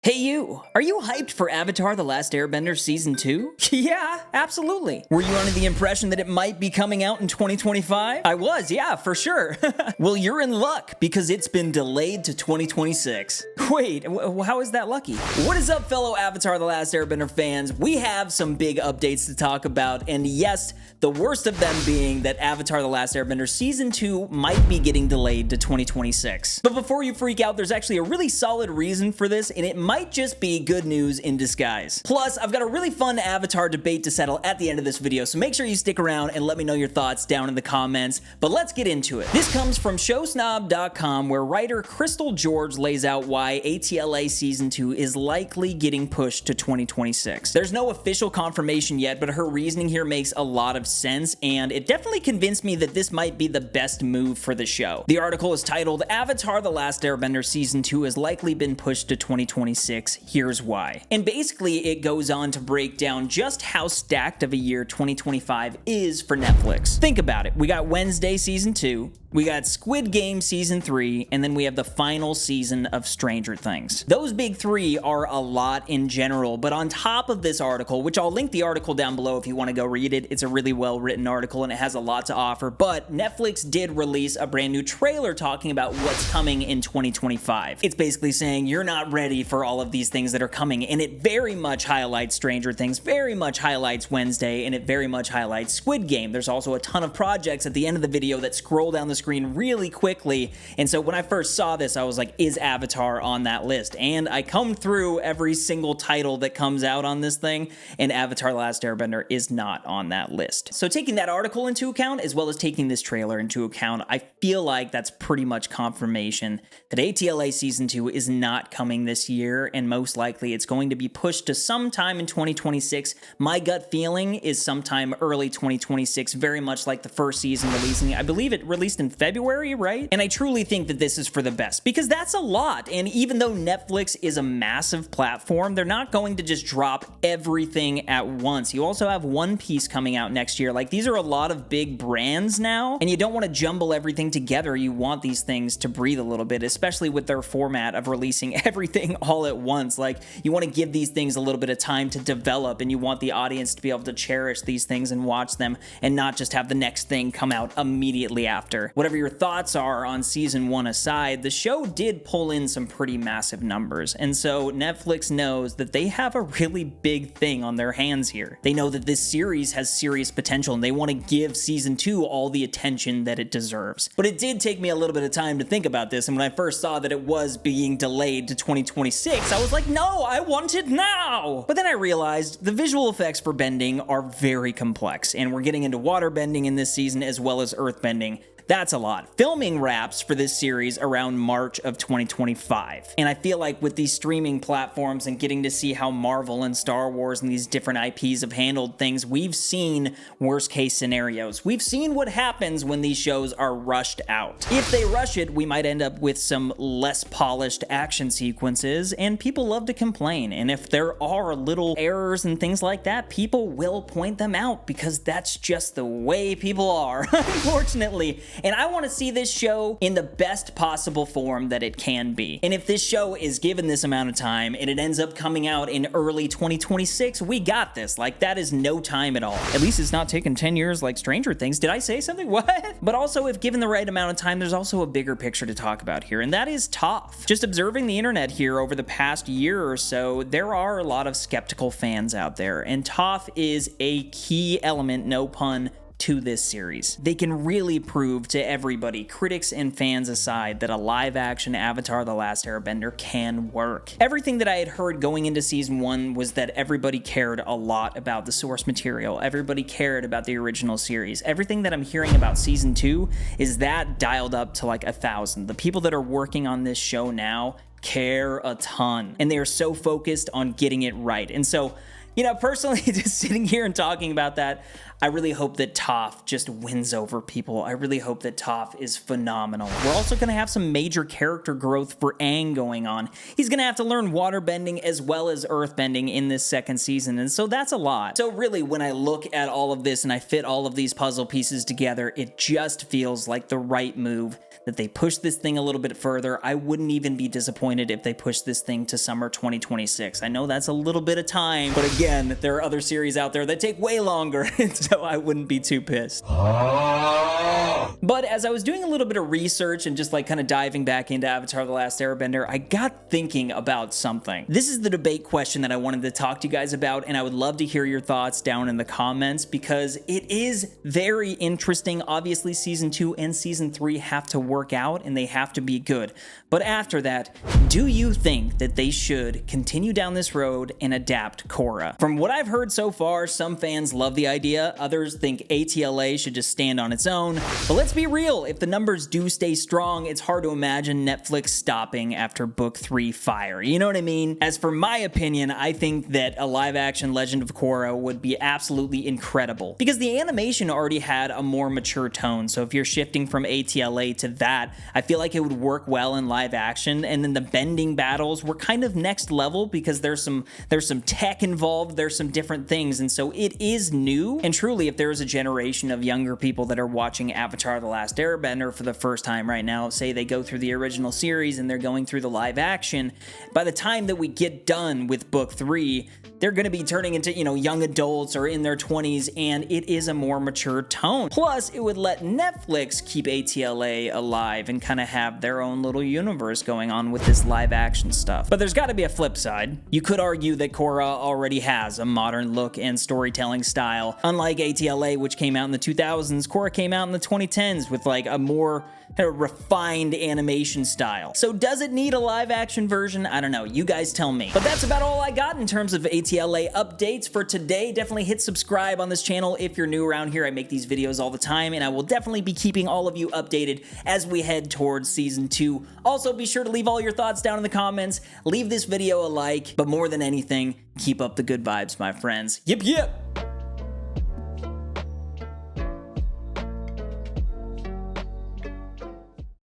Hey you! Are you hyped for Avatar: The Last Airbender Season 2? Yeah, absolutely. Were you under the impression that it might be coming out in 2025? I was, yeah, for sure. Well, you're in luck, because it's been delayed to 2026. Wait, how is that lucky? What is up, fellow Avatar: The Last Airbender fans? We have some big updates to talk about, and yes, the worst of them being that Avatar: The Last Airbender Season 2 might be getting delayed to 2026. But before you freak out, there's actually a really solid reason for this, and it might just be good news in disguise. Plus, I've got a really fun Avatar debate to settle at the end of this video, so make sure you stick around and let me know your thoughts down in the comments. But let's get into it. This comes from showsnob.com, where writer Crystal George lays out why ATLA Season 2 is likely getting pushed to 2026. There's no official confirmation yet, but her reasoning here makes a lot of sense, and it definitely convinced me that this might be the best move for the show. The article is titled, Avatar: The Last Airbender Season 2 has likely been pushed to 2026. Here's why. And basically, it goes on to break down just how stacked of a year 2025 is for Netflix. Think about it. We got Wednesday Season 2, we got Squid Game Season 3, and then we have the final season of Stranger Things. Those big three are a lot in general, but on top of this article, which I'll link the article down below if you want to go read it, it's a really well-written article and it has a lot to offer, but Netflix did release a brand new trailer talking about what's coming in 2025. It's basically saying you're not ready for all of these things that are coming, and it very much highlights Stranger Things, very much highlights Wednesday, and it very much highlights Squid Game. There's also a ton of projects at the end of the video that scroll down the screen really quickly, and so when I first saw this, I was like, is Avatar on that list? And I come through every single title that comes out on this thing, and Avatar: The Last Airbender is not on that list. So taking that article into account, as well as taking this trailer into account, I feel like that's pretty much confirmation that ATLA Season 2 is not coming this year, and most likely it's going to be pushed to sometime in 2026. My gut feeling is sometime early 2026, very much like the first season releasing. I believe it released in February, right? And I truly think that this is for the best, because that's a lot, and even though Netflix is a massive platform, they're not going to just drop everything at once. You also have One Piece coming out next year. Like, these are a lot of big brands now, and you don't want to jumble everything together. You want these things to breathe a little bit, especially with their format of releasing everything all at once. Like, you want to give these things a little bit of time to develop, and you want the audience to be able to cherish these things and watch them, and not just have the next thing come out immediately after. Whatever your thoughts are on Season 1 aside, the show did pull in some pretty massive numbers, and so Netflix knows that they have a really big thing on their hands here. They know that this series has serious potential, and they want to give Season 2 all the attention that it deserves. But it did take me a little bit of time to think about this, and when I first saw that it was being delayed to 2026, I was like, no, I want it now! But then I realized the visual effects for bending are very complex, and we're getting into water bending in this season as well as earth bending. That's a lot. Filming wraps for this series around March of 2025. And I feel like with these streaming platforms and getting to see how Marvel and Star Wars and these different IPs have handled things, we've seen worst case scenarios. We've seen what happens when these shows are rushed out. If they rush it, we might end up with some less polished action sequences, and people love to complain. And if there are little errors and things like that, people will point them out, because that's just the way people are, unfortunately. And I want to see this show in the best possible form that it can be. And if this show is given this amount of time and it ends up coming out in early 2026, we got this. Like, that is no time at all. At least it's not taking 10 years like Stranger Things. Did I say something? What? But also, if given the right amount of time, there's also a bigger picture to talk about here, and that is Toph. Just observing the internet here over the past year or so, there are a lot of skeptical fans out there, and Toph is a key element, no pun, to this series. They can really prove to everybody, critics and fans aside, that a live-action Avatar: The Last Airbender can work. Everything that I had heard going into Season 1 was that everybody cared a lot about the source material. Everybody cared about the original series. Everything that I'm hearing about Season 2 is that dialed up to like 1,000. The people that are working on this show now care a ton, and they are so focused on getting it right. And so, You know, personally, just sitting here and talking about that, I really hope that Toph just wins over people. I really hope that Toph is phenomenal. We're also going to have some major character growth for Aang going on. He's going to have to learn waterbending as well as earthbending in this second season, and so that's a lot. So really, when I look at all of this and I fit all of these puzzle pieces together, it just feels like the right move that they push this thing a little bit further. I wouldn't even be disappointed if they push this thing to summer 2026. I know that's a little bit of time, but again, there are other series out there that take way longer, so I wouldn't be too pissed. But as I was doing a little bit of research and just like kind of diving back into Avatar: The Last Airbender, I got thinking about something. This is the debate question that I wanted to talk to you guys about, and I would love to hear your thoughts down in the comments because it is very interesting. Obviously, season 2 and season 3 have to work out and they have to be good. But after that, do you think that they should continue down this road and adapt Korra? From what I've heard so far, some fans love the idea, others think ATLA should just stand on its own. But let's be real, if the numbers do stay strong, it's hard to imagine Netflix stopping after book 3 Fire. You know what I mean? As for my opinion, I think that a live-action Legend of Korra would be absolutely incredible because the animation already had a more mature tone. So if you're shifting from ATLA to that, I feel like it would work well in live action. And then the bending battles were kind of next level because there's some tech involved, there's some different things, and so it is new. And truly, if there is a generation of younger people that are watching Avatar: The Last Airbender for the first time right now, say they go through the original series and they're going through the live action, by the time that we get done with book 3, they're going to be turning into, you know, young adults or in their 20s, and it is a more mature tone. Plus, it would let Netflix keep ATLA alive and kind of have their own little universe going on with this live action stuff. But there's got to be a flip side. You could argue that Korra already has a modern look and storytelling style. Unlike ATLA, which came out in the 2000s, Korra came out in the 2010s with like a more refined animation style. So does it need a live action version? I don't know. You guys tell me. But that's about all I got in terms of ATLA updates for today. Definitely hit subscribe on this channel if you're new around here. I make these videos all the time, and I will definitely be keeping all of you updated as we head towards season 2. Also, be sure to leave all your thoughts down in the comments. Leave this video a like, but more than anything, keep up the good vibes, my friends. Yip yip!